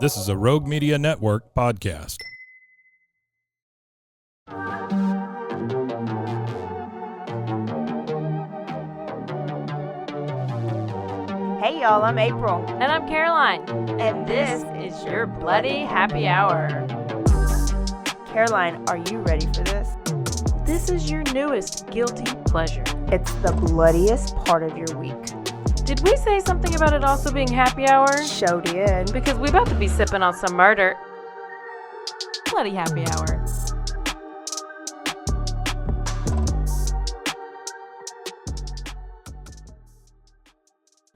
This is a Rogue Media Network podcast. Hey y'all, I'm April. And I'm Caroline. And this is your Bloody Happy Hour. Caroline, are you ready for this? This is your newest guilty pleasure. It's the bloodiest part of your week. Did we say something about it also being happy hour? Show did. Because we about to be sipping on some murder. Bloody Happy Hour.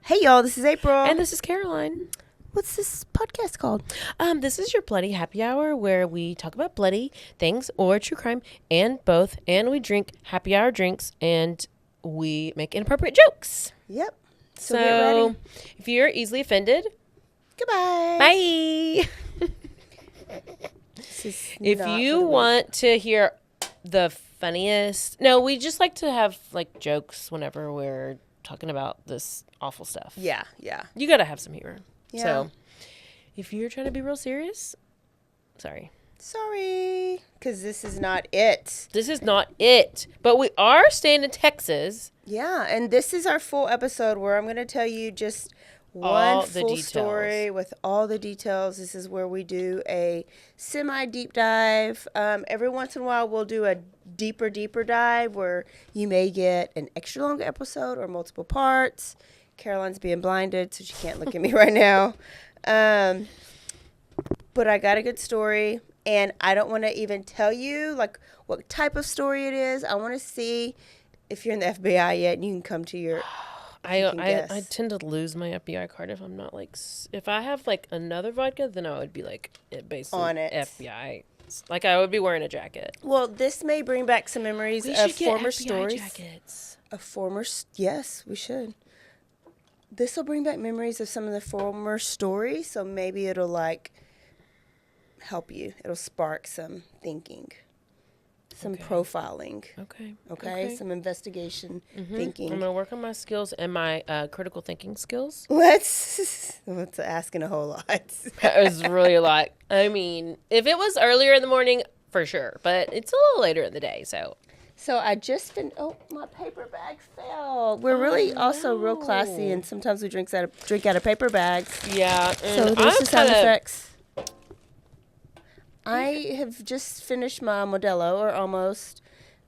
Hey y'all, this is April. And this is Caroline. What's this podcast called? This is your Bloody Happy Hour where we talk about bloody things or true crime and both. And we drink happy hour drinks and we make inappropriate jokes. Yep. So get ready. If you're easily offended, Goodbye. bye. If you want to hear the funniest, no, we just like to have like jokes whenever we're talking about this awful stuff. Yeah. You got to have some humor. Yeah. So if you're trying to be real serious, sorry, because this is not it. this is not it. But we are staying in Texas. Yeah, and this is our full episode where I'm going to tell you just All one the full details. story with all the details. This is where we do a semi-deep dive. Every once in a while, we'll do a deeper dive where you may get an extra long episode or multiple parts. Caroline's being blinded, so she can't look at me right now. But I got a good story, and I don't want to even tell you like what type of story it is. I want to see if you're in the FBI yet, and you can come to your. I tend to lose my FBI card if I'm not like if I have like another vodka, then I would be like basically On it. FBI. Like I would be wearing a jacket. Well, this may bring back some memories We of should get former FBI stories. jackets. Yes, we should. This will bring back memories of some of the former stories, so maybe it'll like help you. It'll spark some thinking, some Okay. profiling. Okay. Some investigation I'm thinking. gonna work on my skills and my critical thinking skills. Let's asking a whole lot. That was really a lot. I mean, if it was earlier in the morning, for sure, but it's a little later in the day, so. So I just my paper bag fell. We're really also real classy, and sometimes we drink out of paper bags. Yeah. So there's the sound effects. I have just finished my Modelo, or almost,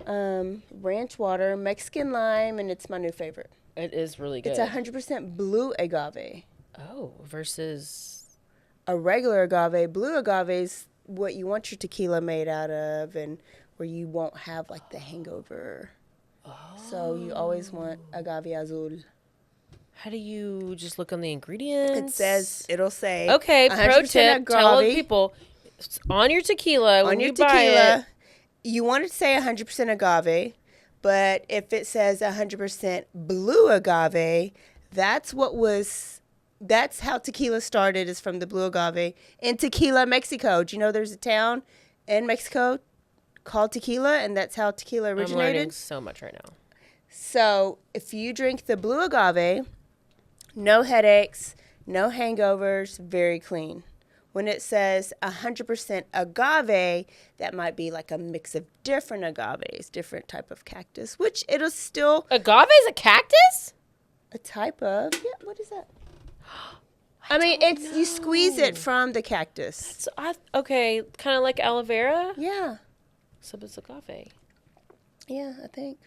ranch water, Mexican lime, and it's my new favorite. It is really good. It's 100% blue agave. Oh, versus. A regular agave, blue agave is what you want your tequila made out of, and where you won't have like the hangover. Oh. So you always want agave azul. How do you just look on the ingredients? It'll say. Okay, pro 100% tip. Tell agave. people on your tequila when On your you buy tequila, it. you want it to say 100% agave, but if it says 100% blue agave, that's how tequila started, is from the blue agave in Tequila, Mexico. Do you know there's a town in Mexico called Tequila, and that's how tequila I'm learning originated? so much right now. So if you drink the blue agave, no headaches, no hangovers, very clean. When it says 100% agave, that might be like a mix of different agaves, different type of cactus, which it'll still Agave is a cactus? a type of. Yeah, what is that? I mean, you squeeze it from the cactus. So okay, kind of like aloe vera. Yeah, So it's agave. yeah, I think.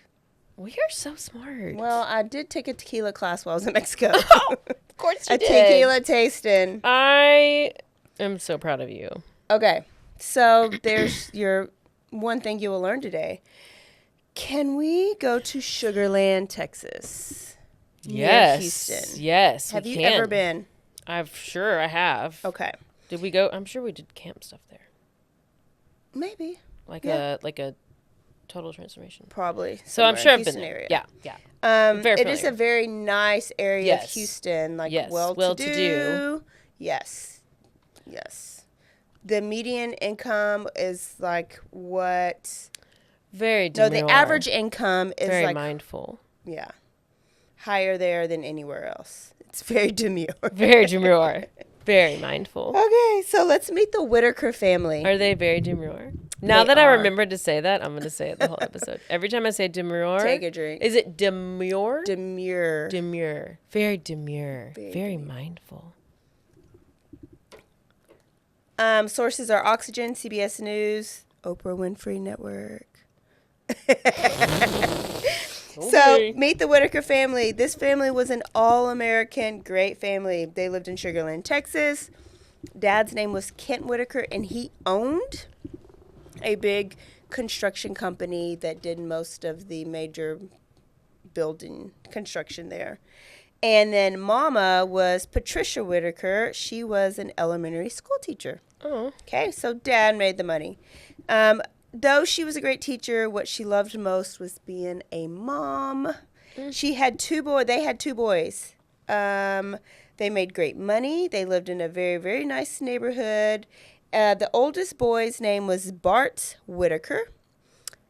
We are so smart. Well, I did take a tequila class while I was in Mexico. Of course you A did. tequila tasting. I am so proud of you. Okay, so there's your one thing you will learn today. Can we go to Sugarland, Texas? Near Yes. Houston. Yes. Have we you can. ever been? I have. Okay, Did we go? I'm sure we did camp stuff there. maybe, Like Yeah. a total transformation. probably. So I'm somewhere in sure I've been Houston there. area. Yeah. It Very is a familiar. very nice area Yes. of Houston, like Yes, well-to-do. well-to-do. Yes. The median income is like what? Very No, demure. the average income is Very like mindful. higher there than anywhere else. It's very demure. Very demure. Very mindful. Okay, so let's meet the Whitaker family. Are they very demure? Now They that I are. remembered to say that, I'm going to say it the whole episode. Every time I say demure. Take a drink. Is it demure? Demure. Demure. Very demure. Very Very demure. mindful. Sources are Oxygen, CBS News, Oprah Winfrey Network. So, meet the Whitaker family. This family was an all-American, great family. They lived in Sugar Land, Texas. Dad's name was Kent Whitaker, and he owned a big construction company that did most of the major building construction there. And then Mama was Patricia Whitaker. She was an elementary school teacher. Oh. Okay, so Dad made the money. Though she was a great teacher, what she loved most was being a mom. She had two boys. They had two boys. They made great money. They lived in a very, very nice neighborhood. The oldest boy's name was Bart Whitaker.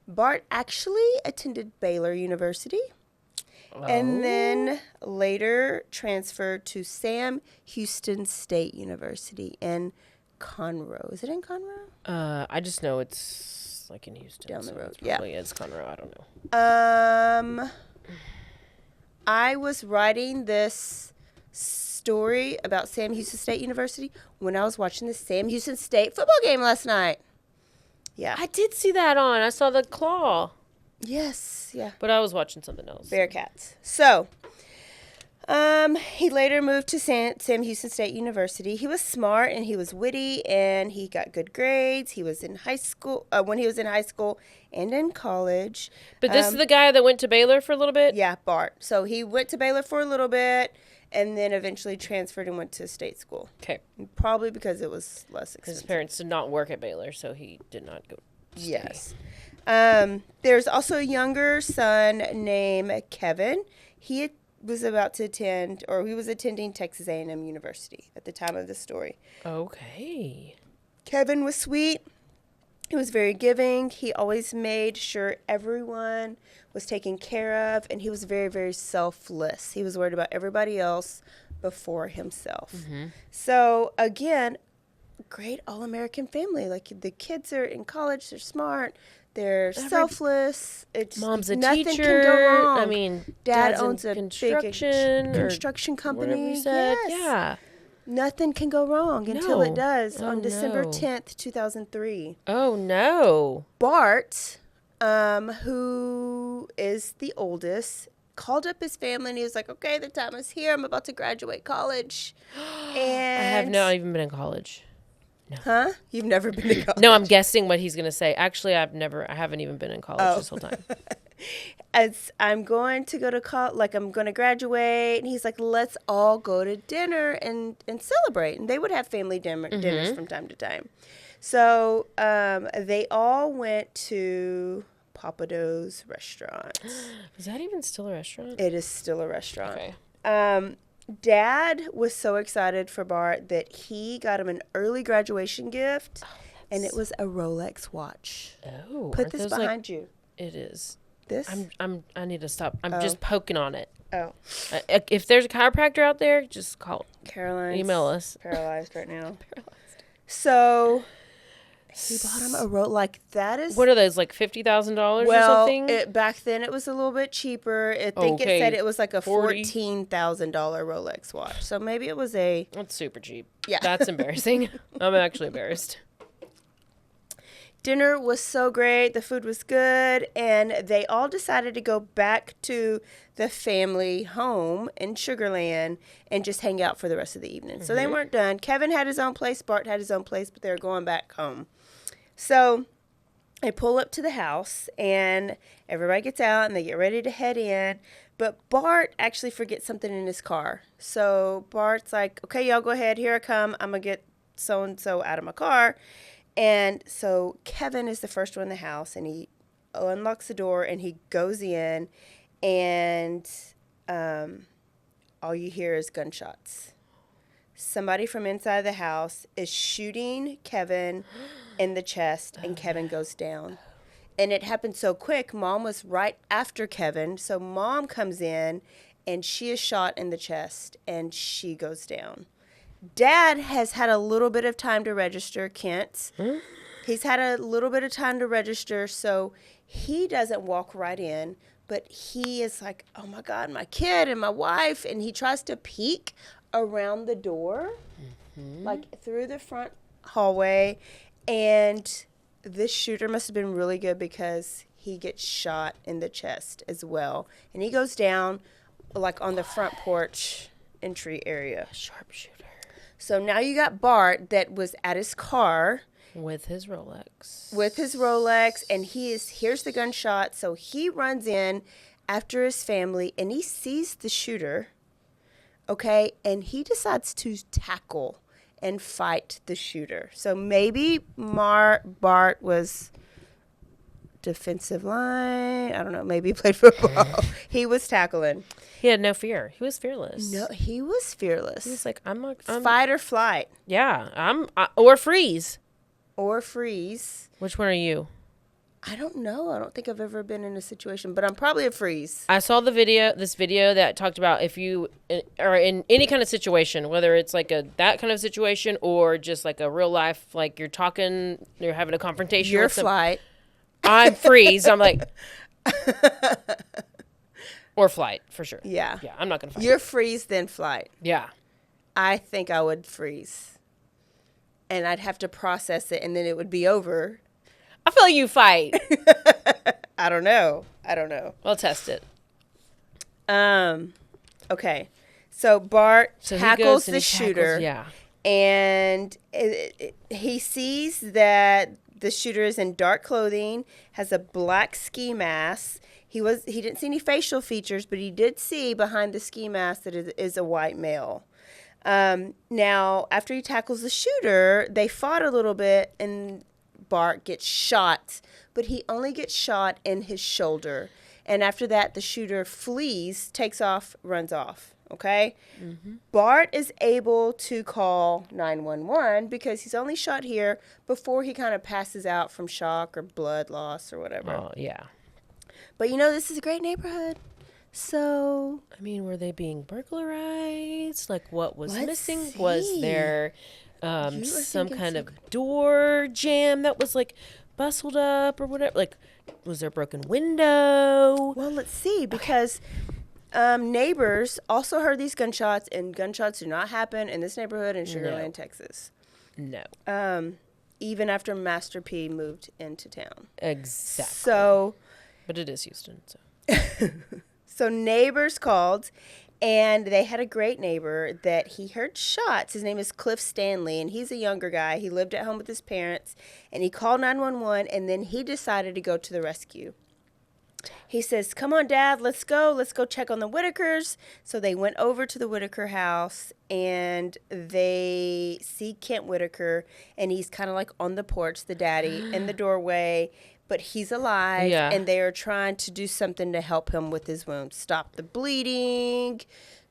Bart actually attended Baylor University. And then later transferred to Sam Houston State University in Conroe. Is it in Conroe? I just know it's like in Houston. Down the so road, It's probably is Conroe. I don't know. I was writing this story about Sam Houston State University when I was watching the Sam Houston State football game last night. Yeah. I did see that on. I saw the claw. Yes. Yeah. But I was watching something else. Bearcats. So, he later moved to Sam Houston State University. He was smart and he was witty and he got good grades. He was in high school when he was in high school and in college. But this is the guy that went to Baylor for a little bit? Yeah, Bart. So he went to Baylor for a little bit and then eventually transferred and went to state school. Okay. Probably because it was less His expensive. parents did not work at Baylor, so he did not go. Stay. Yes. There's also a younger son named Kevin. He was about to attend, or he was attending Texas A&M University at the time of the story. Okay. Kevin was sweet. He was very giving. He always made sure everyone was taken care of, and he was very, very selfless. He was worried about everybody else before himself. Mm-hmm. So, again, great all-American family. Like, the kids are in college. They're smart. They're selfless. It's Mom's a nothing teacher. Can go wrong. I mean, Dad Dad's owns in a construction big construction company. Whatever you said. Yes. Yeah. Nothing can go wrong until it No. does Oh, on December no. 10th, 2003. Oh, no. Bart, who is the oldest, called up his family and he was like, okay, the time is here. I'm about to graduate college. And I have not even been in college. Huh? You've never been to college? No, I'm guessing what he's going to say. Actually, I haven't even been in college this whole time. As I'm going to go to college, like I'm going to graduate. And he's like, let's all go to dinner and celebrate. And they would have family dinners from time to time. So they all went to Papado's restaurant. Is that even still a restaurant? It is still a restaurant. Okay. Dad was so excited for Bart that he got him an early graduation gift, and it was a Rolex watch. Oh. Put aren't this those, behind you. It is. This? I need to stop. I'm just poking on it. Oh. If there's a chiropractor out there, just call. Caroline's Email us. paralyzed right now. So he bought him a like that is What are those, like $50,000 or well, something? back then it was a little bit cheaper. I think it Okay, said it was like a 40. $14,000 Rolex watch. So maybe it was a That's super cheap. Yeah. That's embarrassing. I'm actually embarrassed. Dinner was so great. The food was good. And they all decided to go back to the family home in Sugar Land and just hang out for the rest of the evening. So they weren't done. Kevin had his own place. Bart had his own place, but they were going back home. So they pull up to the house and everybody gets out and they get ready to head in. But Bart actually forgets something in his car. So Bart's like, okay, y'all go ahead. Here I come. I'm going to get so-and-so out of my car. And so Kevin is the first one in the house, and he unlocks the door, and he goes in, and all you hear is gunshots. Somebody from inside the house is shooting Kevin in the chest, and Kevin goes down. And it happened so quick. Mom was right after Kevin, so Mom comes in, and she is shot in the chest, and she goes down. Dad has had a little bit of time to register, Kent. He's had a little bit of time to register, so he doesn't walk right in, but he is like, oh my God, my kid and my wife, and he tries to peek around the door, like through the front hallway, and this shooter must have been really good because he gets shot in the chest as well, and he goes down like on the front porch entry area. Sharpshooter. So now you got Bart that was at his car With his Rolex. and here's the gunshot. So he runs in after his family and he sees the shooter. Okay, and he decides to tackle and fight the shooter. So maybe Bart was defensive line. I don't know. Maybe he played football. He was tackling. He had no fear. He was fearless. No, he was fearless. He was like, I'm fight or flight or freeze. or freeze. Which one are you? I don't know. I don't think I've ever been in a situation, but I'm probably a freeze. I saw this video that talked about if you are in any kind of situation, whether it's like that kind of situation or just like a real life, like you're having a confrontation. You're with flight. I'm freeze. I'm like, or flight for sure. Yeah. Yeah. I'm not going to fight. You're freeze, then flight. Yeah. I think I would freeze. And I'd have to process it, and then it would be over. I feel like you fight. I don't know. I'll test it. Okay. So Bart So he tackles goes and the he shooter. Yeah. And he sees that the shooter is in dark clothing, has a black ski mask. He didn't see any facial features, but he did see behind the ski mask that it is a white male. Now, after he tackles the shooter, they fought a little bit, and Bart gets shot, but he only gets shot in his shoulder. And after that, the shooter flees, takes off, runs off. Okay? Mm-hmm. Bart is able to call 911 because he's only shot here before he kind of passes out from shock or blood loss or whatever. Oh, yeah. But this is a great neighborhood. So, I mean, were they being burglarized? Like, what was Let's missing? see. Was there You are some thinking kind so of door jam that was like bustled up or whatever? Like, was there a broken window? well, let's see because neighbors also heard these gunshots, and gunshots do not happen in this neighborhood in Sugar Land, Texas. No. Even after Master P moved into town. Exactly. So, But it is Houston, so. So neighbors called, and they had a great neighbor that he heard shots. His name is Cliff Stanley, and he's a younger guy. He lived at home with his parents, and he called 911, and then he decided to go to the rescue. He says, come on, Dad, let's go check on the Whitakers. So they went over to the Whitaker house, and they see Kent Whitaker, and he's kind of like on the porch, the daddy, in the doorway. But he's alive, and they are trying to do something to help him with his wounds. Stop the bleeding,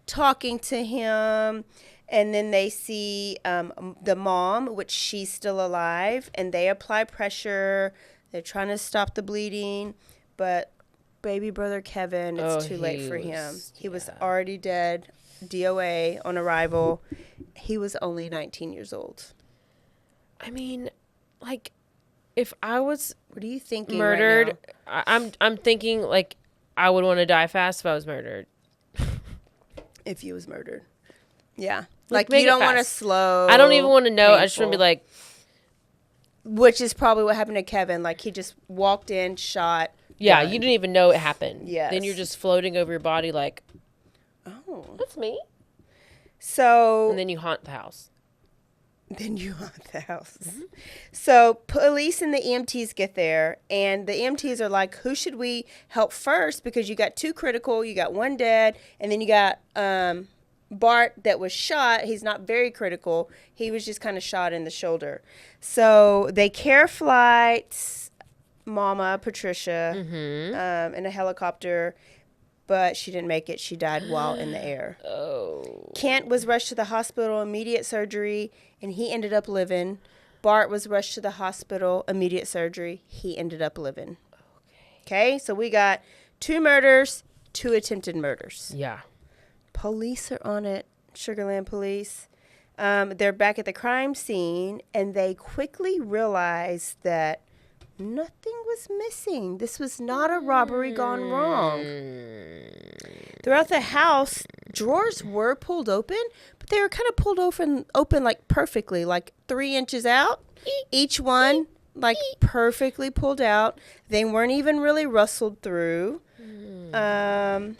talking to him. And then they see the mom, which she's still alive, and they apply pressure. They're trying to stop the bleeding. But baby brother Kevin, it's too late for him. He was already dead, DOA on arrival. He was only 19 years old. I mean, like, if I was what are you thinking murdered, right now? I'm thinking like I would want to die fast if I was murdered. If you was murdered. Yeah. Like you don't want to slow. I don't even want to know. Painful. I just want to be like. Which is probably what happened to Kevin. Like he just walked in, shot. Yeah, done. you didn't even know it happened. Yes. Then you're just floating over your body like, oh. That's me. So. And then you haunt the house. Then you haunt the house. Mm-hmm. So police and the EMTs get there, and the EMTs are like, who should we help first? Because you got 2 critical, you got 1 dead, and then you got Bart that was shot. He's not very critical. He was just kind of shot in the shoulder. So they care flight Mama, Patricia, in a helicopter, but she didn't make it. She died while in the air. Oh. Kent was rushed to the hospital, immediate surgery, and he ended up living. Bart was rushed to the hospital, immediate surgery. He ended up living. Okay, so we got 2 murders, 2 attempted murders. Yeah. Police are on it, Sugar Land police. They're back at the crime scene, and they quickly realize that nothing was missing. This was not a robbery gone wrong. Throughout the house, drawers were pulled open, but they were kind of pulled open like perfectly, like 3 inches out. Each one like perfectly pulled out. They weren't even really rustled through. I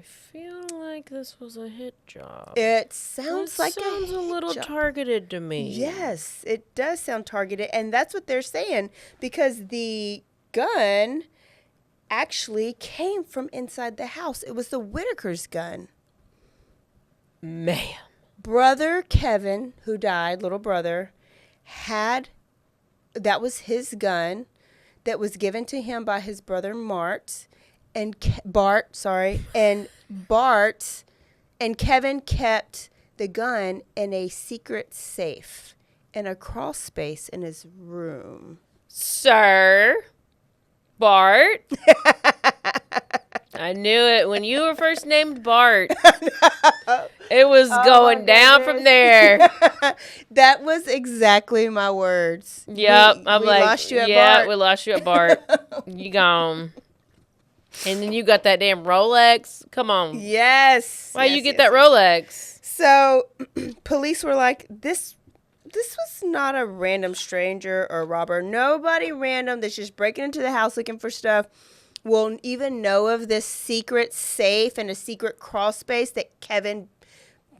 feel like this was a hit job. It sounds like sounds a little targeted to me. Yes, it does sound targeted, and that's what they're saying, because the gun actually came from inside the house. It was the Whitaker's gun. Man. Brother Kevin, who died, little brother, that was his gun that was given to him by his brother Bart, and Kevin kept the gun in a secret safe in a crawl space in his room. Sir, Bart. I knew it when you were first named Bart. It was going down from there. That was exactly my words. Yep. We lost you at Bart. We lost you at Bart. You gone. And then you got that damn Rolex. Come on. Yes. Why you get that Rolex? So police were like, this was not a random stranger or robber. Nobody random that's just breaking into the house looking for stuff will even know of this secret safe and a secret crawl space that Kevin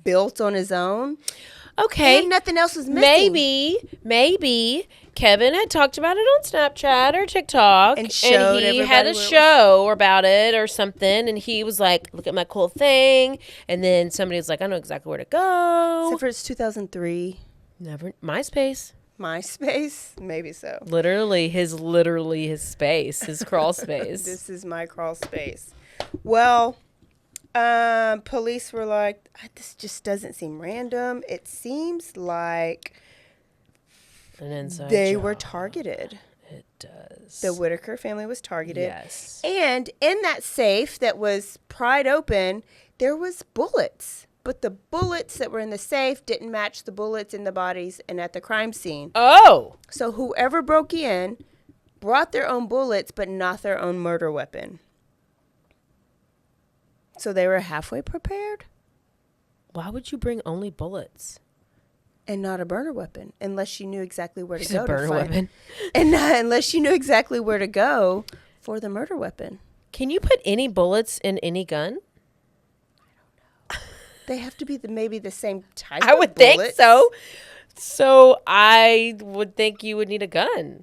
built on his own. Okay. And nothing else was missing. Maybe Kevin had talked about it on Snapchat or TikTok. And showed he had a show about it or something. And he was like, look at my cool thing. And then somebody was like, I know exactly where to go. Except for it's 2003. Never. MySpace. Maybe so. Literally his space, his crawl space. This is my crawl space. Well, police were like, this just doesn't seem random. It seems like an inside they job. were targeted. It does. The Whitaker family was targeted. Yes. And in that safe that was pried open, there was bullets. But the bullets that were in the safe didn't match the bullets in the bodies and at the crime scene. Oh. So whoever broke in brought their own bullets, but not their own murder weapon. So they were halfway prepared. Why would you bring only bullets? And not a burner weapon, unless you knew exactly where to It's go. a burner weapon. And unless you knew exactly where to go for the murder weapon. Can you put any bullets in any gun? They have to be maybe the same type I of would think bullets. so. So I would think you would need a gun.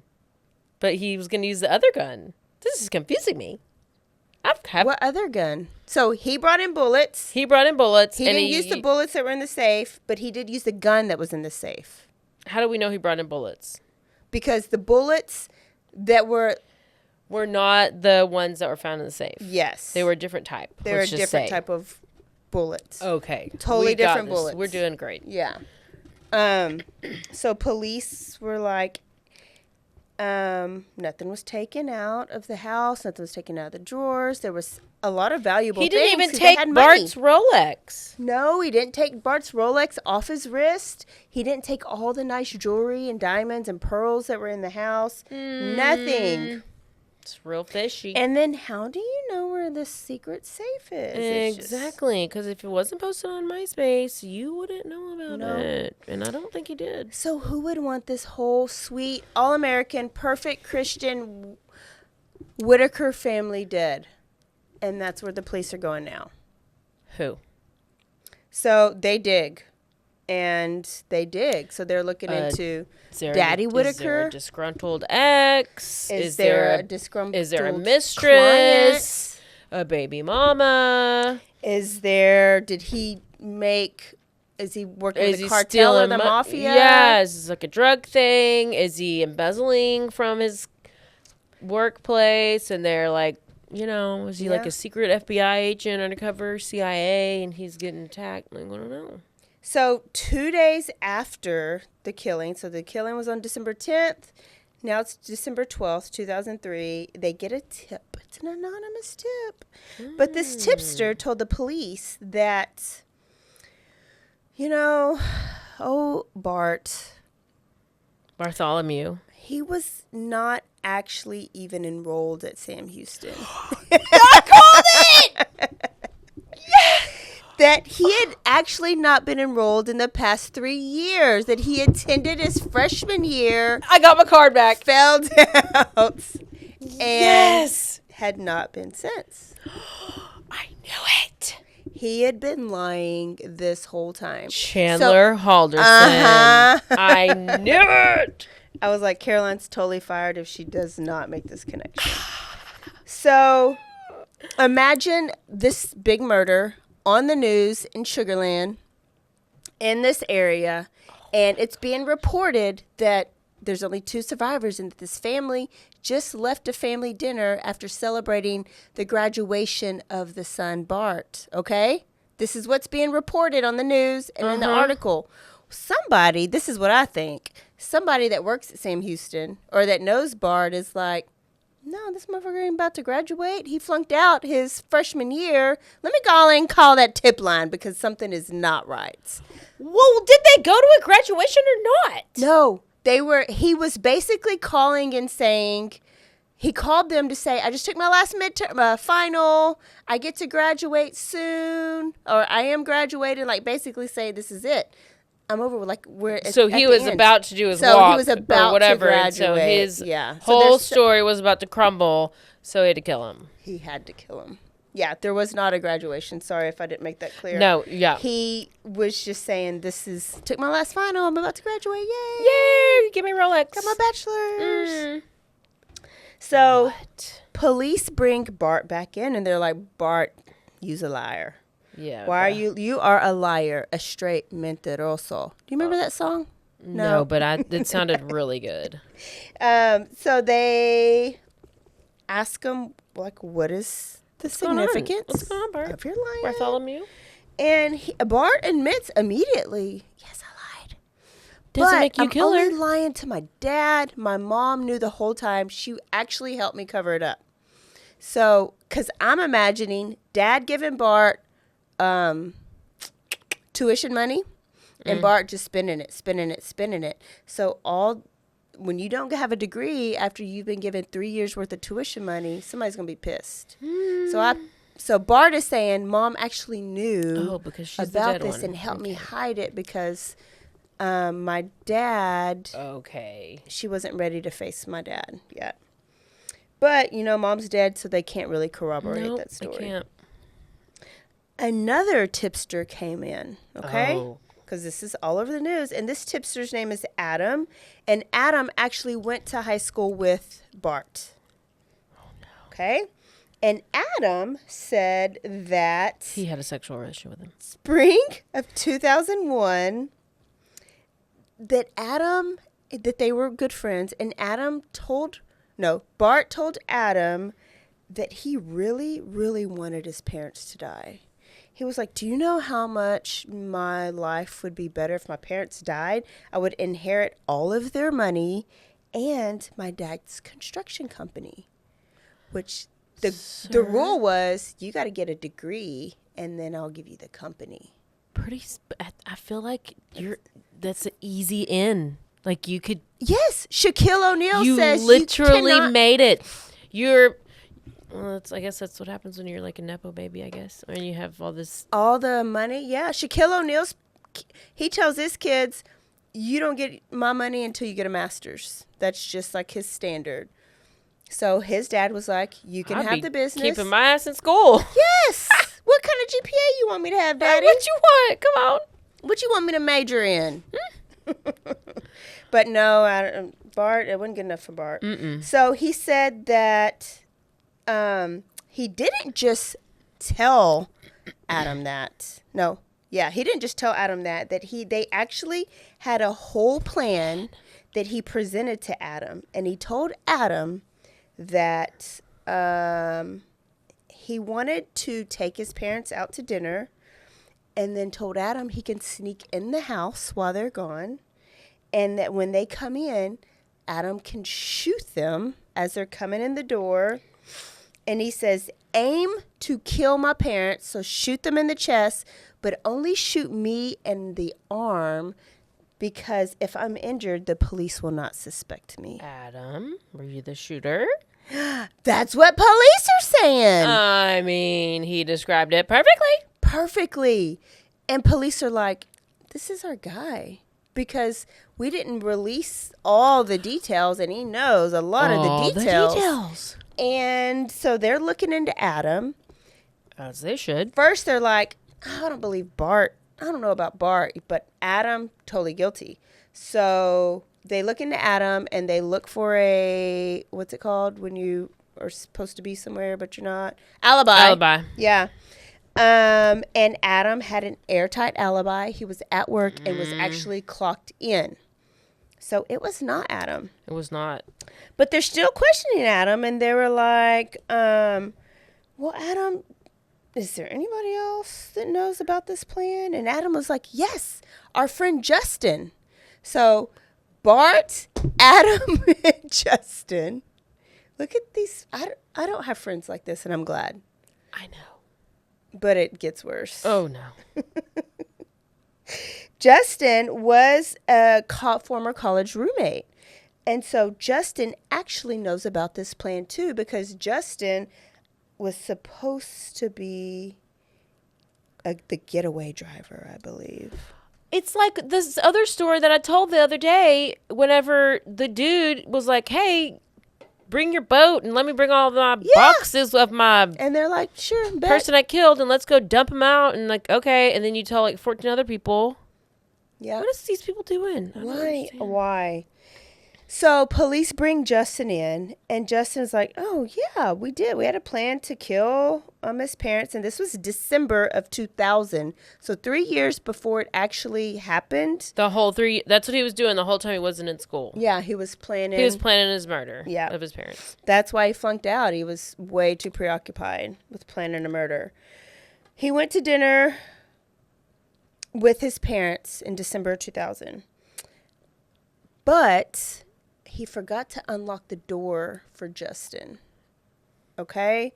But he was going to use the other gun. This is confusing me. What other gun? So he brought in bullets. He brought in bullets. He didn't use the bullets that were in the safe, but he did use the gun that was in the safe. How do we know he brought in bullets? Because the bullets that were not the ones that were found in the safe. Yes. They were a different type. They were a different type of bullets. Okay. Totally different bullets. We're doing great. Yeah. So police were like, nothing was taken out of the house. Nothing was taken out of the drawers. There was a lot of valuable things. He didn't even They take had money. Bart's Rolex. No, he didn't take Bart's Rolex off his wrist. He didn't take all the nice jewelry and diamonds and pearls that were in the house. Nothing. It's real fishy. And then how do you know where this secret safe is? Exactly, because if it wasn't posted on MySpace, you wouldn't know about it. And I don't think he did. So who would want this whole sweet, all-American, perfect Christian Whitaker family dead? And that's where the police are going now. Who? So they dig. And they dig. So they're looking into Daddy Whitaker. Is there a disgruntled ex? Is there a disgruntled Is there a mistress? Client? A baby mama? Is he working with the cartel stealing or the mafia? Yeah, is this like a drug thing? Is he embezzling from his workplace? And they're like, is he like a secret FBI agent, undercover CIA, and he's getting attacked? Like, I don't know. So 2 days after the killing, so the killing was on December 10th. Now it's December 12th, 2003. They get a tip. It's an anonymous tip. But this tipster told the police that, Oh, Bart. Bartholomew. He was not actually even enrolled at Sam Houston. I called it! That he had actually not been enrolled in the past 3 years. That he attended his freshman year, I got my card back. fell out, and Yes. had not been since. I knew it. He had been lying this whole time. Chandler Halderson. Uh-huh. I knew it. I was like, Caroline's totally fired if she does not make this connection. So imagine this big murder on the news in Sugarland in this area, and it's being reported that there's only 2 survivors and that this family just left a family dinner after celebrating the graduation of the son Bart. Okay? This is what's being reported on the news and in the article. Somebody, this is what I think, somebody that works at Sam Houston or that knows Bart is like, no, this motherfucker ain't about to graduate. He flunked out his freshman year. Let me call that tip line because something is not right. Well, did they go to a graduation or not? No, he was basically calling and saying, he called them to say, I just took my last midterm final. I get to graduate soon. Or I am graduating. Like basically say, this is it. I'm over with So he was about to do his walk he was about or whatever, to and graduate. so his So whole story was about to crumble, so he had to kill him. He had to kill him. Yeah, there was not a graduation. Sorry if I didn't make that clear. No, yeah. He was just saying, took my last final. I'm about to graduate. Yay. Yay, give me Rolex. Got my bachelor's. So police bring Bart back in and they're like, Bart, you's a liar. Yeah. Why are you are a liar, a straight mentiroso. Do you remember that song? No, but it sounded really good. So they ask him, like, what is the significance What's going on, Bart? of your lying? Bartholomew? And Bart admits immediately, yes, I lied. Doesn't But make you I'm kill her. only lying to my dad. My mom knew the whole time. She actually helped me cover it up. So, because I'm imagining dad giving Bart tuition money and Bart just spending it. So when you don't have a degree after you've been given 3 years worth of tuition money, somebody's going to be pissed. So Bart is saying, Mom actually knew because she's the about dead this one. and helped me hide it because my dad, Okay. she wasn't ready to face my dad yet. But, Mom's dead, so they can't really corroborate that story. They can't. Another tipster came in, okay? Oh. Because this is all over the news. And this tipster's name is Adam. And Adam actually went to high school with Bart. Oh, no. Okay? And Adam said that He had a sexual relationship with him. spring of 2001 that they were good friends. And Bart told Adam that he really, really wanted his parents to die. He was like, do you know how much my life would be better if my parents died? I would inherit all of their money and my dad's construction company, which the rule was you got to get a degree and then I'll give you the company. I feel like that's an easy in. Like you could. Yes, Shaquille O'Neal says you literally cannot made it. I guess that's what happens when you're like a nepo baby. I guess, and you have all the money. Yeah, Shaquille O'Neal, he tells his kids, "You don't get my money until you get a master's." That's just like his standard. So his dad was like, "You can have the business." Keeping my ass in school. Yes. What kind of GPA you want me to have, Daddy? What you want? Come on. What you want me to major in? But no, Bart, it wasn't good enough for Bart. So he said that he didn't just tell Adam that. No. Yeah, he didn't just tell Adam that they actually had a whole plan that he presented to Adam. And he told Adam that he wanted to take his parents out to dinner and then told Adam he can sneak in the house while they're gone. And that when they come in, Adam can shoot them as they're coming in the door. And he says, aim to kill my parents, so shoot them in the chest, but only shoot me in the arm because if I'm injured, the police will not suspect me. Adam, were you the shooter? That's what police are saying. I mean, he described it perfectly. Perfectly. And police are like, this is our guy. Because we didn't release all the details, and he knows a lot of the details. And so they're looking into Adam. As they should. First, they're like, I don't believe Bart. I don't know about Bart, but Adam, totally guilty. So they look into Adam, and they look for a, what's it called when you are supposed to be somewhere, but you're not? Alibi. Yeah. And Adam had an airtight alibi. He was at work and was actually clocked in. So it was not Adam. It was not. But they're still questioning Adam, and they were like, well, Adam, is there anybody else that knows about this plan? And Adam was like, yes, our friend Justin. So Bart, Adam, and Justin. Look at these. I don't have friends like this, and I'm glad. I know. But it gets worse. Oh, no. Justin was a former college roommate. And so Justin actually knows about this plan, too, because Justin was supposed to be the getaway driver, I believe. It's like this other story that I told the other day whenever the dude was like, hey, bring your boat and let me bring all my boxes of my and they're like, sure, bet. person I killed and let's go dump him out and like, okay. And then you tell like 14 other people. Yeah. What is these people doing? Why? So police bring Justin in, and Justin's like, oh, yeah, we did. We had a plan to kill his parents, and this was December of 2000. So 3 years before it actually happened. The whole that's what he was doing the whole time he wasn't in school. Yeah, he was planning. He was planning his murder of his parents. That's why he flunked out. He was way too preoccupied with planning a murder. He went to dinner with his parents in December 2000. But he forgot to unlock the door for Justin. Okay?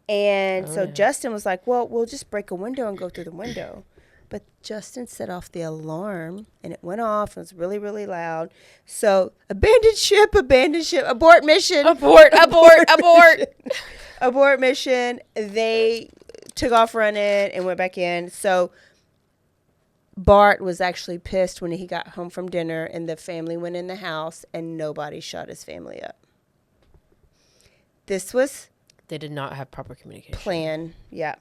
And so Justin was like, well, we'll just break a window and go through the window. But Justin set off the alarm, and it went off. It was really, really loud. So abandoned ship, abort mission. Abort. Abort mission. They took off running and went back in. So Bart was actually pissed when he got home from dinner and the family went in the house and nobody shot his family up. This was... They did not have proper communication. Plan, yeah.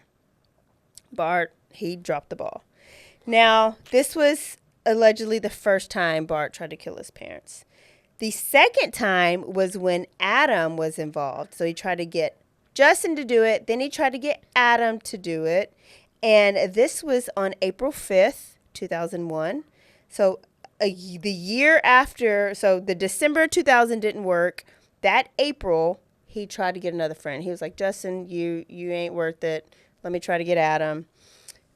Bart, he dropped the ball. Now, this was allegedly the first time Bart tried to kill his parents. The second time was when Adam was involved. So he tried to get Justin to do it. Then he tried to get Adam to do it. And this was on April 5th. 2001. So the year after, so the December 2000 didn't work. That April, he tried to get another friend. He was like, Justin, you ain't worth it. Let me try to get Adam.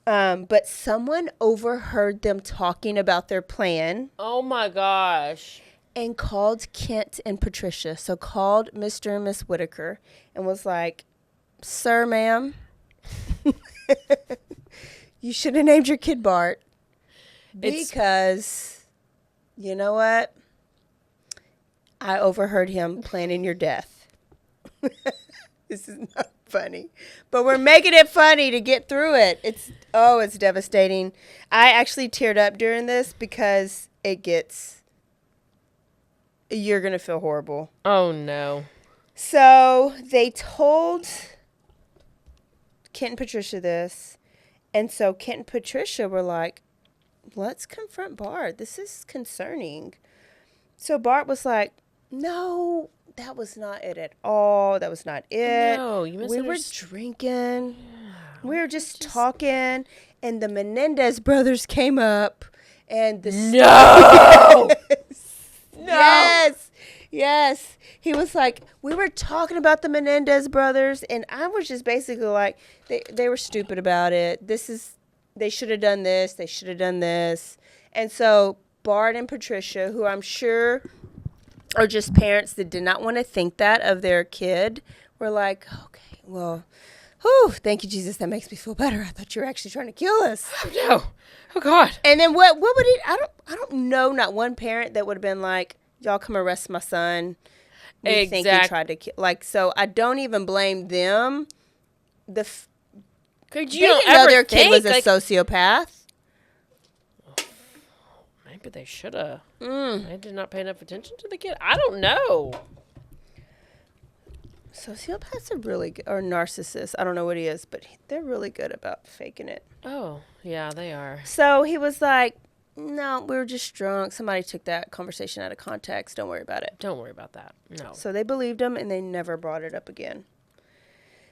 But someone overheard them talking about their plan. Oh my gosh. And called Kent and Patricia. So called Mr. and Miss Whitaker and was like, sir, ma'am, you should have named your kid Bart. Because, you know what? I overheard him planning your death. This is not funny. But we're making it funny to get through it. It's devastating. I actually teared up during this because you're going to feel horrible. Oh, no. So they told Kent and Patricia this. And so Kent and Patricia were like, let's confront Bart. This is concerning. So Bart was like, no, that was not it at all. That was not it. No, you misunderstood. We were drinking. We were just talking. And the Menendez brothers came up. And the... No! No! Yes. He was like, we were talking about the Menendez brothers. And I was just basically like, they were stupid about it. They should have done this. They should have done this. And so Bart and Patricia, who I'm sure are just parents that did not want to think that of their kid, were like, okay, well, Whew, thank you, Jesus. That makes me feel better. I thought you were actually trying to kill us. Oh, no. Oh, God. And then what would it, I don't know, not one parent that would have been like, y'all come arrest my son. We think he tried to kill. Like, so I don't even blame them. Could you didn't know their kid was a sociopath. Maybe they should have. I did not pay enough attention to the kid. I don't know. Sociopaths are really good, or narcissists. I don't know what he is, but they're really good about faking it. Oh, yeah, they are. So he was like, no, we were just drunk. Somebody took that conversation out of context. Don't worry about it. Don't worry about that. No. So they believed him, and they never brought it up again.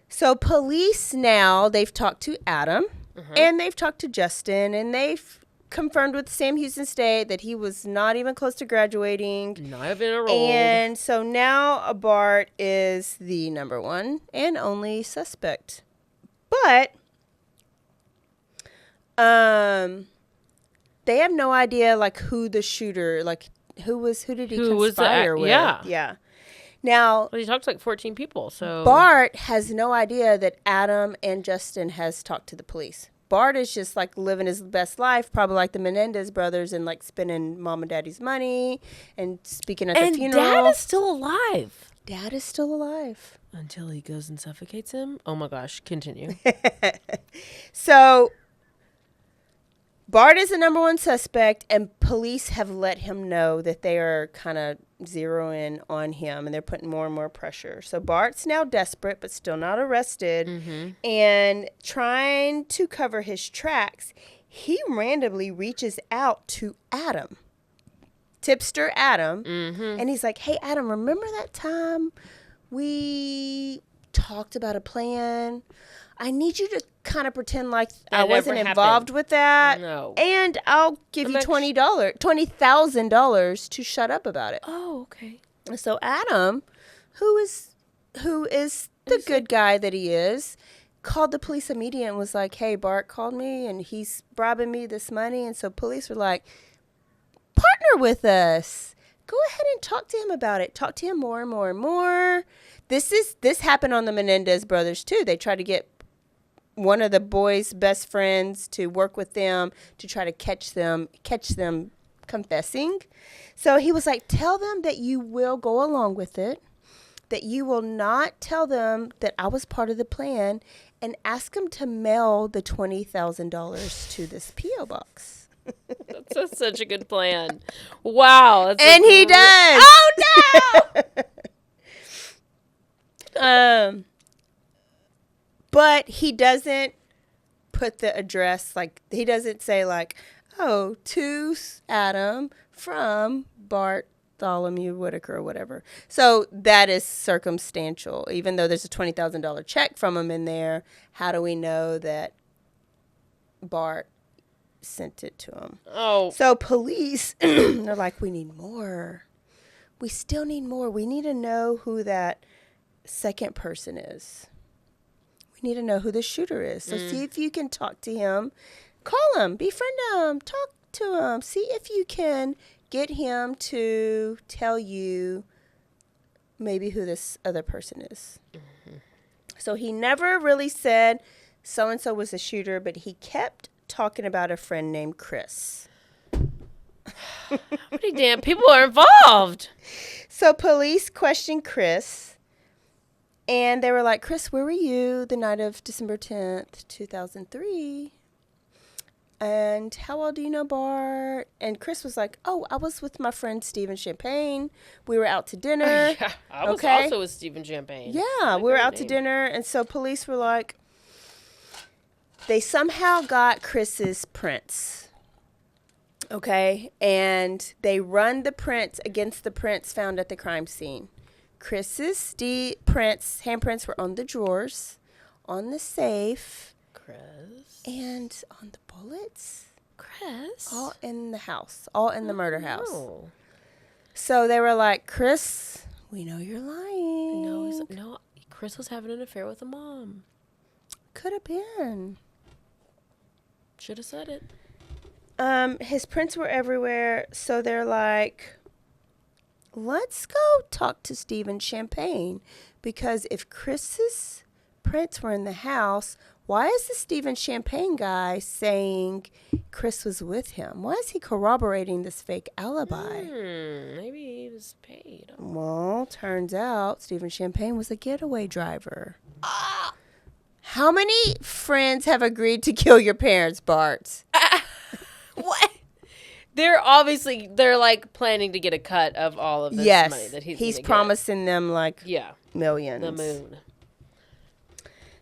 So police now, they've talked to Adam, and they've talked to Justin, and they've confirmed with Sam Houston State that he was not even close to graduating. Not even enrolled. And so now Bart is the number one and only suspect. But they have no idea, like, who the shooter, like, who did he conspire with? Yeah. Now, well, he talked to like 14 people, so Bart has no idea that Adam and Justin has talked to the police. Bart is just like living his best life, probably like the Menendez brothers, and like spending mom and daddy's money and speaking at the funeral. And Dad is still alive. Dad is still alive. Until he goes and suffocates him. Oh my gosh, continue. So Bart is the number one suspect, and police have let him know that they are kind of zeroing on him, and they're putting more and more pressure. So Bart's now desperate, but still not arrested, and trying to cover his tracks, he randomly reaches out to Adam, tipster Adam, and he's like, hey, Adam, remember that time we talked about a plan? I need you to kind of pretend like I wasn't involved with that. No. And I'll give you $20,000 to shut up about it. Oh, okay. So Adam, who is the good guy that he is, called the police immediately and was like, hey, Bart called me and he's bribing me this money. And so police were like, partner with us. Go ahead and talk to him about it. Talk to him more and more and more. This happened on the Menendez brothers too. They tried to get one of the boys' best friends to work with them to try to catch them confessing. So he was like, tell them that you will go along with it, that you will not tell them that I was part of the plan, and ask them to mail the $20,000 to this P.O. box. That's such a good plan. Wow. And he does. Oh, no. But he doesn't put the address, like, he doesn't say, like, oh, to Adam from Bartholomew Whitaker or whatever. So that is circumstantial. Even though there's a $20,000 check from him in there, how do we know that Bart sent it to him? Oh. So police, they're like, we need more. We still need more. We need to know who that second person is. We need to know who the shooter is. So see if you can talk to him. Call him. Befriend him. Talk to him. See if you can get him to tell you maybe who this other person is. So he never really said so-and-so was the shooter, but he kept talking about a friend named Chris. How many damn people are involved? So police questioned Chris. And they were like, Chris, where were you the night of December 10th, 2003? And how well do you know Bart? And Chris was like, oh, I was with my friend Stephen Champagne. We were out to dinner. Yeah, I was also with Stephen Champagne. Yeah, we were out to dinner. And so police were like, they somehow got Chris's prints. Okay? And they run the prints against the prints found at the crime scene. Chris's handprints were on the drawers, on the safe, Chris, and on the bullets. Chris, all in the house, all in the murder house. No. So they were like, Chris, we know you're lying. No, Chris was having an affair with a mom. Could have been. Should have said it. His prints were everywhere, so they're like, let's go talk to Stephen Champagne, because if Chris's prints were in the house, why is the Stephen Champagne guy saying Chris was with him? Why is he corroborating this fake alibi? Maybe he was paid. Well, turns out Stephen Champagne was a getaway driver. How many friends have agreed to kill your parents, Bart? What? They're like planning to get a cut of all of this money that he's promising them like millions. The moon.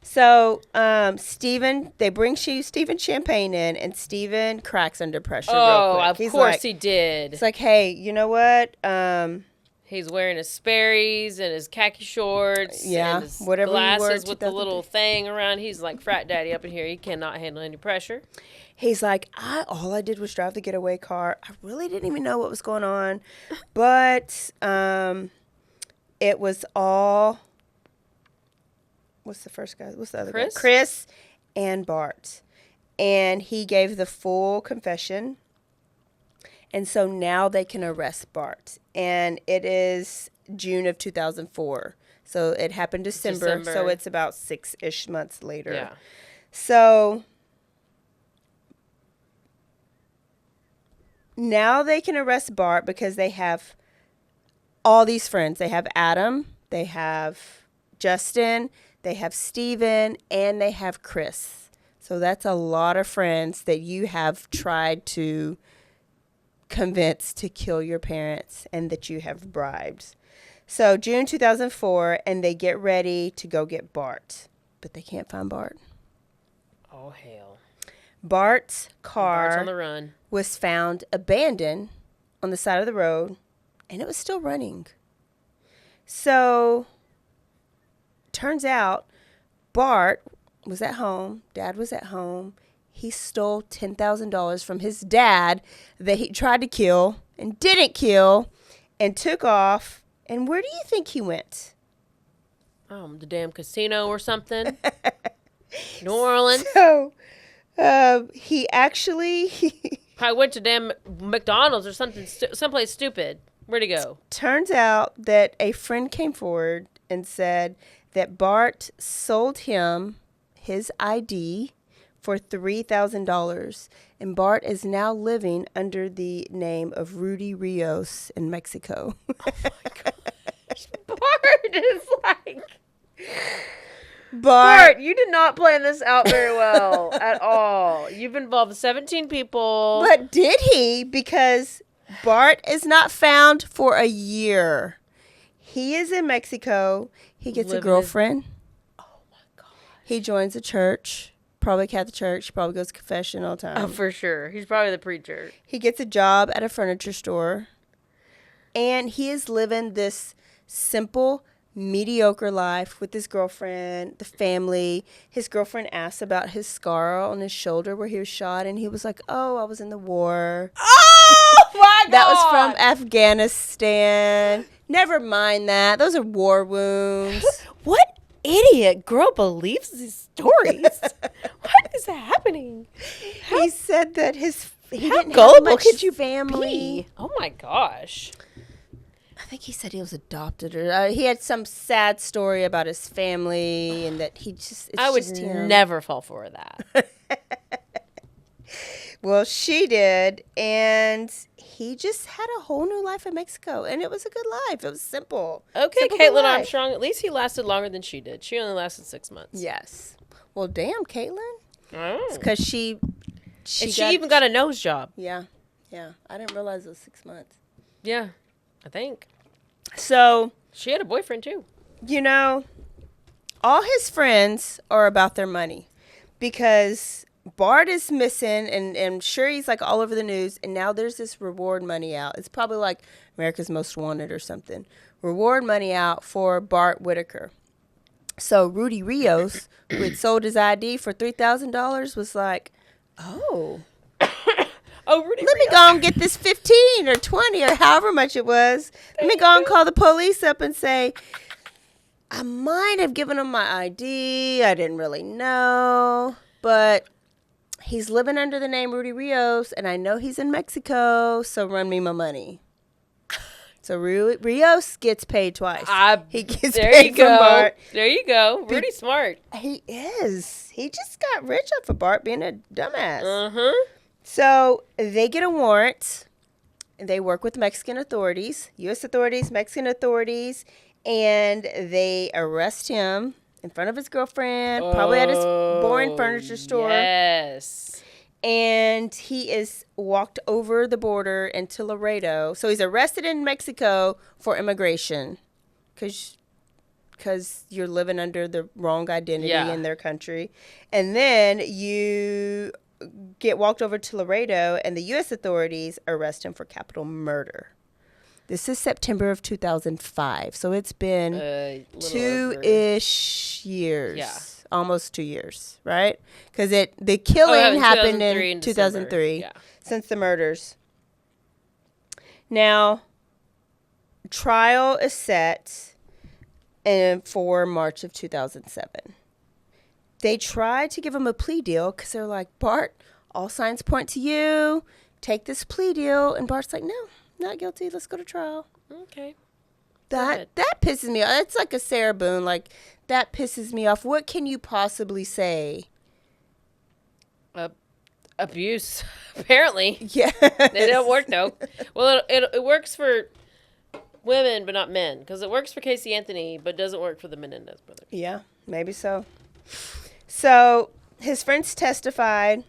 So, they bring Stephen Champagne in, and Stephen cracks under pressure real quick. Of course he did. It's like, hey, you know what? He's wearing his Sperry's and his khaki shorts. Yeah, and his whatever glasses with the little thing around. He's like frat daddy up in here. He cannot handle any pressure. He's like, all I did was drive the getaway car. I really didn't even know what was going on, but it was all. What's the first guy? What's the other guy? Chris and Bart. And he gave the full confession. And so now they can arrest Bart. And it is June of 2004. So it happened December. So it's about 6-ish months later. Yeah. So now they can arrest Bart because they have all these friends. They have Adam. They have Justin. They have Steven, and they have Chris. So that's a lot of friends that you have tried to convince to kill your parents and that you have bribed. So June 2004, and they get ready to go get Bart. But they can't find Bart. Oh, hell. Bart's car Bart's on the run. Was found abandoned on the side of the road, and it was still running. So turns out Bart was at home. Dad was at home. He stole $10,000 from his dad that he tried to kill and didn't kill and took off. And where do you think he went? The damn casino or something. New Orleans. So he actually... Probably went to damn McDonald's or something, someplace stupid. Where'd he go? Turns out that a friend came forward and said that Bart sold him his ID for $3,000, and Bart is now living under the name of Rudy Rios in Mexico. Oh my gosh. Bart is like... Bart, you did not plan this out very well at all. You've involved 17 people. But did he? Because Bart is not found for a year. He is in Mexico. He gets a girlfriend. Oh my God. He joins a church, probably Catholic church. Probably goes to confession all the time. Oh, for sure. He's probably the preacher. He gets a job at a furniture store. And he is living this simple, mediocre life with his girlfriend, the family. His girlfriend asked about his scar on his shoulder where he was shot, and he was like, "Oh, I was in the war." Oh my God! That was from Afghanistan. Never mind that. Those are war wounds. What idiot girl believes these stories? What is happening? He said that he how didn't gullible have much could you family. be? Oh my gosh. I think he said he was adopted, or he had some sad story about his family, and that he just. I would never fall for that. Well, she did, and he just had a whole new life in Mexico, and it was a good life. It was simple. Okay, simple Caitlin life. Armstrong. At least he lasted longer than she did. She only lasted 6 months. Yes. Well, damn, Caitlin. Oh. Because she even got a nose job. Yeah. I didn't realize it was 6 months. Yeah, I think. So. She had a boyfriend, too. You know, all his friends are about their money because Bart is missing, and I'm sure he's like all over the news, and now there's this reward money out. It's probably like America's Most Wanted or something. Reward money out for Bart Whitaker. So Rudy Rios, who had sold his ID for $3,000, was like, oh, Rudy let me go and get this 15 or 20 or however much it was. Let me go and call the police up and say, I might have given him my ID. I didn't really know, but he's living under the name Rudy Rios, and I know he's in Mexico, so run me my money. So Rios gets paid twice. He gets there paid you go. from Bart. There you go. Pretty smart. He is. He just got rich off of Bart being a dumbass. Uh-huh. So they get a warrant. And they work with Mexican authorities, U.S. authorities, Mexican authorities, and they arrest him in front of his girlfriend, probably at his boring furniture store. Yes. And he is walked over the border into Laredo. So he's arrested in Mexico for immigration because you're living under the wrong identity in their country. And then you get walked over to Laredo, and the U.S. authorities arrest him for capital murder. This is September of 2005. So it's been 2-ish years. Yeah. Almost 2 years, right? Because the killing happened in 2003 since the murders. Now, trial is set for March of 2007. They tried to give him a plea deal because they're like, Bart, all signs point to you. Take this plea deal. And Bart's like, no, not guilty. Let's go to trial. Okay. That pisses me off. That's like a Sarah Boone. Like, that pisses me off. What can you possibly say? Abuse, apparently. Yeah. It don't work, though. Well, it works for women, but not men. Because it works for Casey Anthony, but doesn't work for the Menendez brothers. Yeah, maybe so. So his friends testified.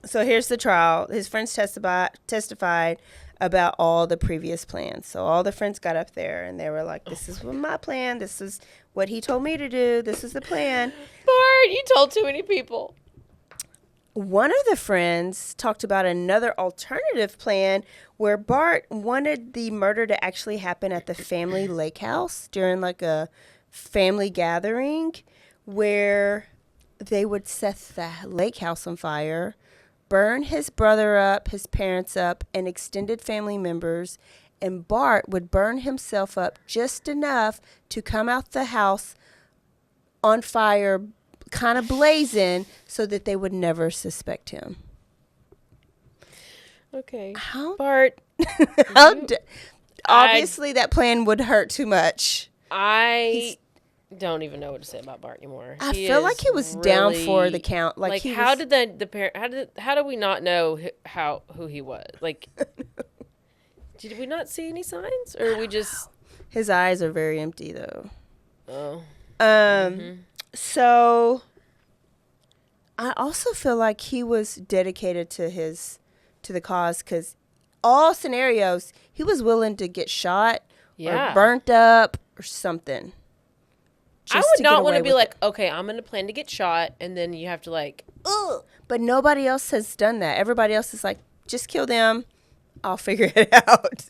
So here's the trial. His friends testified about all the previous plans. So all the friends got up there and they were like, this is my plan. This is what he told me to do. This is the plan. Bart, you told too many people. One of the friends talked about another alternative plan where Bart wanted the murder to actually happen at the family lake house during like a family gathering where they would set the lake house on fire, burn his brother up, his parents up, and extended family members, and Bart would burn himself up just enough to come out the house on fire, kind of blazing, so that they would never suspect him. Okay. How? Bart. Obviously, that plan would hurt too much. I don't even know what to say about Bart anymore. I feel like he was really down for the count. Like how did the parent? How did we not know who he was? Like, did we not see any signs, or we just? His eyes are very empty, though. Oh. So, I also feel like he was dedicated to the cause because all scenarios he was willing to get shot or burnt up or something. I would not want to be like, okay, I'm going to plan to get shot, and then you have to like, ugh. But nobody else has done that. Everybody else is like, just kill them. I'll figure it out.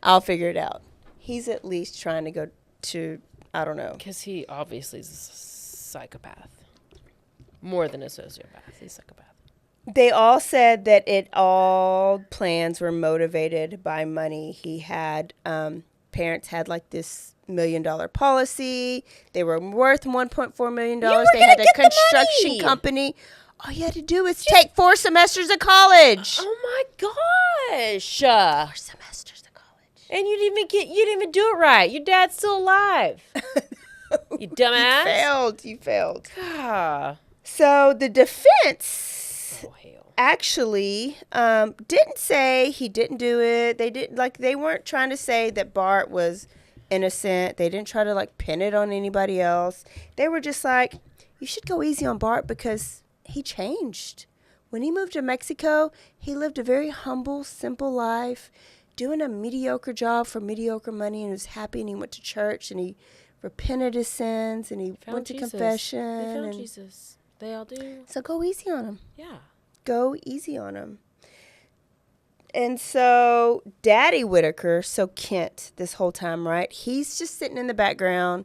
I'll figure it out. He's at least trying to go to, I don't know. Because he obviously is a psychopath. More than a sociopath. He's a psychopath. They all said that all plans were motivated by money. He had, parents had like this $1 million policy. They were worth $1.4 million. They had a construction company. All you had to do was take 4 semesters of college. Oh my gosh. 4 semesters of college. And you didn't even do it right. Your dad's still alive. You dumbass. You failed. God. So the defense actually didn't say he didn't do it. They weren't trying to say that Bart was innocent. They didn't try to like pin it on anybody else. They were just like, you should go easy on Bart because he changed. When he moved to Mexico, he lived a very humble, simple life, doing a mediocre job for mediocre money, and was happy, and he went to church, and he repented his sins, and he went to confession. They found Jesus. They all do. So go easy on him. Yeah. Go easy on him. And so Daddy Whitaker, so Kent, this whole time, right? He's just sitting in the background,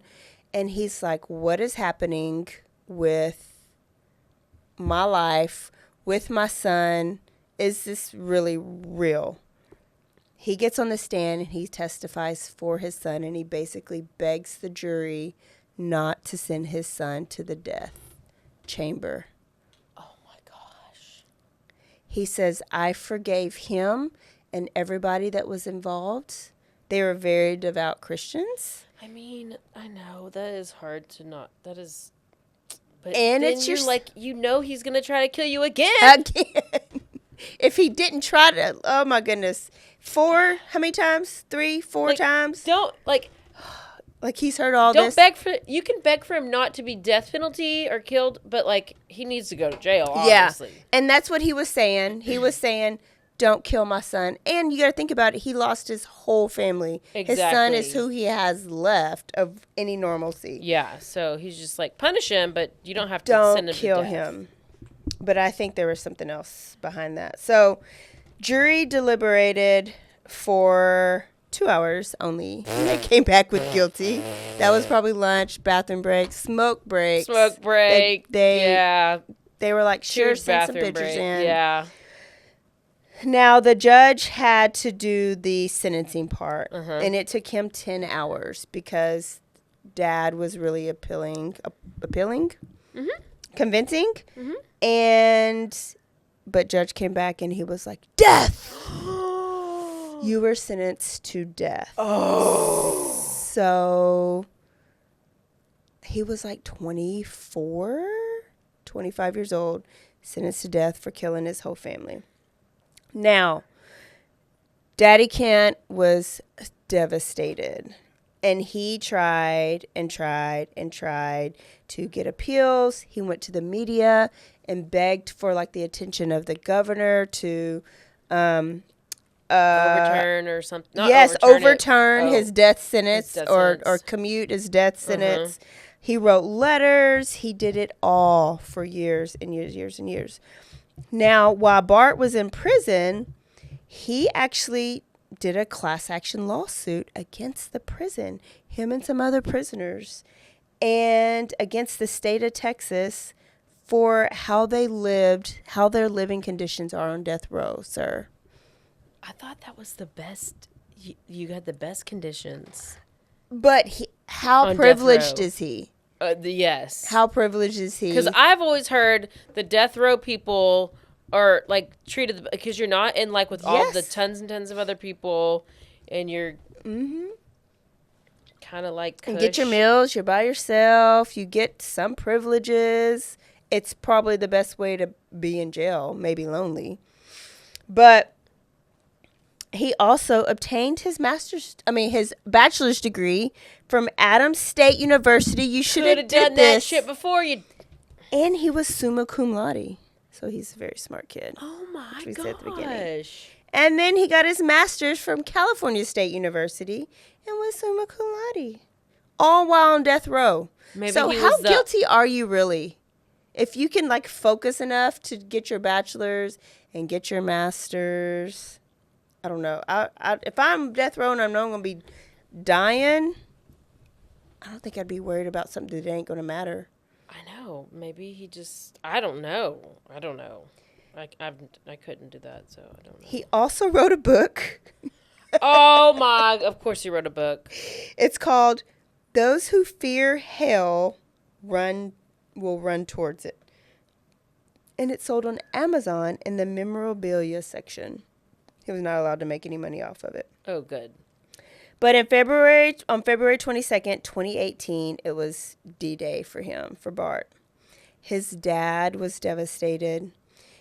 and he's like, what is happening with my life, with my son? Is this really real? He gets on the stand and he testifies for his son, and he basically begs the jury not to send his son to the death chamber. Oh my gosh. He says, I forgave him and everybody that was involved, they were very devout Christians. I mean, I know that is hard to not. That is, but And then it's you're your like, he's gonna try to kill you again. Again. If he didn't try to, oh my goodness. 4, how many times? 3, 4 times? Don't Like he's heard all don't this. beg for. You can beg for him not to be death penalty or killed, but like he needs to go to jail. Obviously. Yeah. And that's what he was saying. He was saying, don't kill my son. And you got to think about it. He lost his whole family. Exactly. His son is who he has left of any normalcy. Yeah. So he's just like, punish him, but you don't have to Don't send him kill to death. him. But I think there was something else behind that. So jury deliberated for 2 hours only. And they came back with guilty. That was probably lunch, bathroom break, smoke breaks. Smoke break. They were like, sure, Cheers, send some bathroom pictures break. in. Yeah. Now, the judge had to do the sentencing part, Uh-huh. and it took him 10 hours because Dad was really appealing, convincing, but Judge came back and he was like, death! You were sentenced to death. Oh. So he was like 24, 25 years old, sentenced to death for killing his whole family. Now, Daddy Kent was devastated, and he tried and tried and tried to get appeals. He went to the media and begged for like the attention of the governor to Overturn or something. Overturn his death sentence or commute his death sentence. He wrote letters. He did it all for years and years and years. Now, while Bart was in prison, he actually did a class action lawsuit against the prison, him and some other prisoners, and against the state of Texas for how their living conditions are on death row, sir. I thought that was the best. You had the best conditions. But how privileged is he? Yes. How privileged is he? Because I've always heard the death row people are like treated, because you're not in like with all the tons and tons of other people, and you're kind of like and get your meals. You're by yourself. You get some privileges. It's probably the best way to be in jail. Maybe lonely, but he also obtained his bachelor's degree from Adams State University. You should have done that shit before you. And he was summa cum laude, so he's a very smart kid. Oh my which we said at the beginning. gosh! And then he got his master's from California State University and was summa cum laude, all while on death row. So how guilty are you really? If you can like focus enough to get your bachelor's and get your master's. I don't know. If I'm death row and I know I'm going to be dying, I don't think I'd be worried about something that ain't going to matter. I know. Maybe he just. I don't know. I couldn't do that, so I don't know. He also wrote a book. Oh my! Of course, he wrote a book. It's called "Those Who Fear Hell Will Run Towards It," and it's sold on Amazon in the memorabilia section. He was not allowed to make any money off of it. Oh, good. But on February 22nd, 2018, it was D-Day for for Bart. His dad was devastated.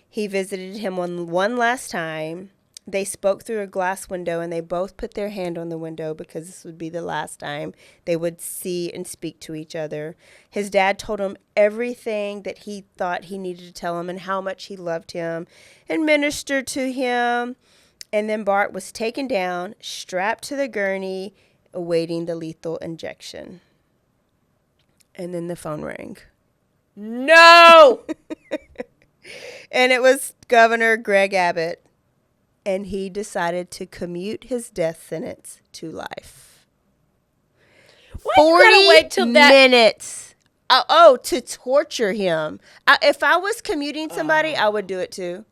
He visited him one last time. They spoke through a glass window, and they both put their hand on the window because this would be the last time they would see and speak to each other. His dad told him everything that he thought he needed to tell him and how much he loved him and ministered to him. And then Bart was taken down, strapped to the gurney, awaiting the lethal injection. And then the phone rang. No! And it was Governor Greg Abbott. And he decided to commute his death sentence to life. Why you gotta wait till 40 that minutes. To torture him. If I was commuting somebody, I would do it too.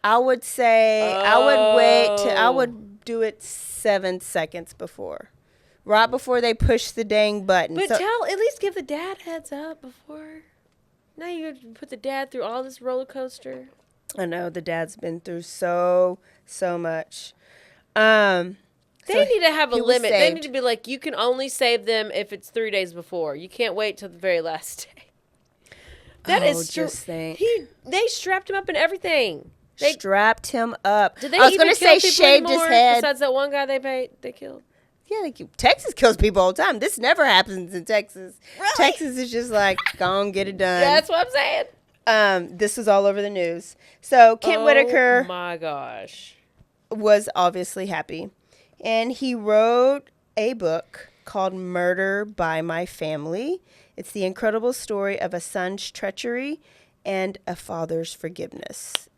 I would say I would do it 7 seconds before. Right before they push the dang button. But at least give the dad heads up before. Now you put the dad through all this roller coaster. I know the dad's been through so much. They need to have a he was limit. They saved. need to be like, you can only save them if it's 3 days before. You can't wait till the very last day. That is just think. They strapped him up and everything. They strapped him up. Did they I was even going to kill say people shaved anymore, his head. besides that one guy they killed? Yeah, Texas kills people all the time. This never happens in Texas. Really? Texas is just like, go on, get it done. Yeah, that's what I'm saying. This was all over the news. So Kent Whitaker Oh my gosh. was obviously happy. And he wrote a book called Murder by My Family. It's the incredible story of a son's treachery and a father's forgiveness.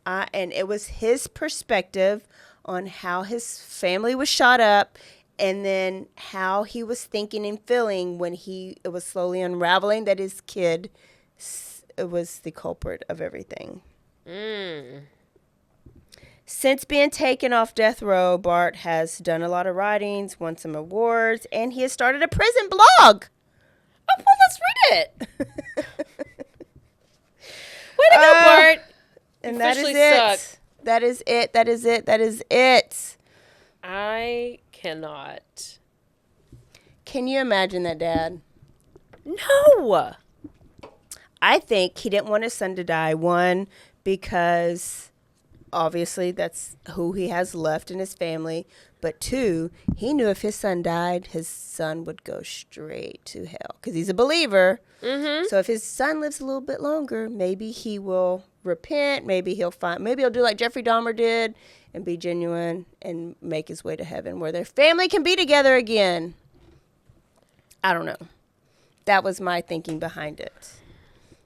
And it was his perspective on how his family was shot up and then how he was thinking and feeling when it was slowly unraveling that his kid was the culprit of everything. Since being taken off death row, Bart has done a lot of writings, won some awards, and he has started a prison blog. Oh, well, let's read it. Way to go, Bart. And that is Officially it. suck. That is it. That is it. That is it. I cannot. Can you imagine that, Dad? No. I think he didn't want his son to die. One, because obviously that's who he has left in his family. But two, he knew if his son died, his son would go straight to hell because he's a believer. Mm-hmm. So if his son lives a little bit longer, maybe he will repent. Maybe he'll do like Jeffrey Dahmer did and be genuine and make his way to heaven where their family can be together again. I don't know. That was my thinking behind it.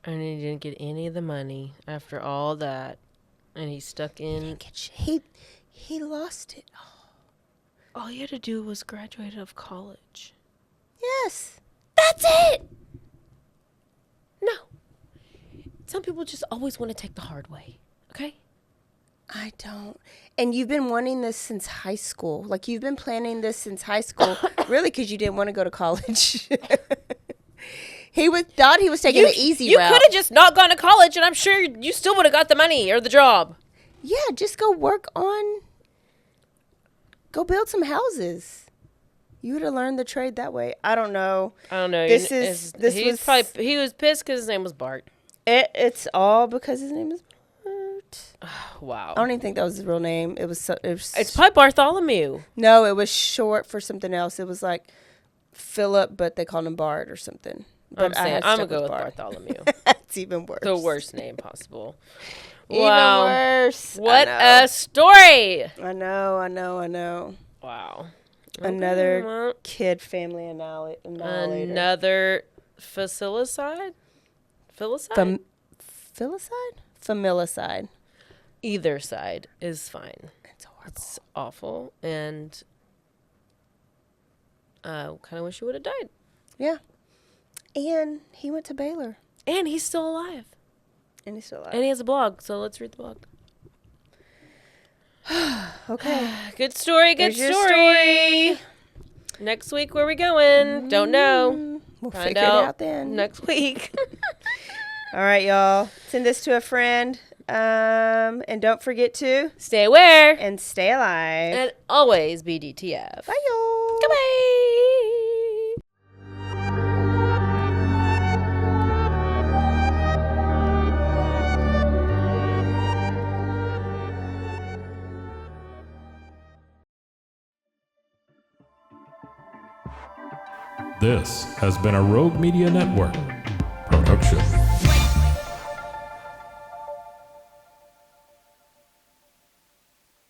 And he didn't get any of the money after all that. And he's stuck in. He lost it. All he had to do was graduate out of college. Yes. That's it. No. Some people just always want to take the hard way. Okay? I don't. And you've been wanting this since high school. Like, you've been planning this since high school, really, because you didn't want to go to college. He thought he was taking the easy route. You could have just not gone to college, and I'm sure you still would have got the money or the job. Yeah, just go go build some houses. You would have learned the trade that way. I don't know. He was pissed because his name was Bart. It's all because his name is Bart. Wow. I don't even think that was his real name. It's probably Bartholomew. No, it was short for something else. It was like Philip, but they called him Bart or something. But I'm going to go with Bartholomew. That's even worse. The worst name possible. Even Wow. worse. What a story. I know. Wow. Another kid family annihilator. Another filicide? Filicide? Familicide. Either side is fine. It's horrible. It's awful. And I kind of wish he would have died. Yeah. And he went to Baylor. And he's still alive. And he's still alive. And he has a blog, so let's read the blog. Okay. Good story, good There's your story. Next week, where we going? Don't know. We'll Find figure it out then. next week. All right, y'all. Send this to a friend. And don't forget to Stay aware. and stay alive. And always be DTF. Bye, y'all. Goodbye. This has been a Rogue Media Network production.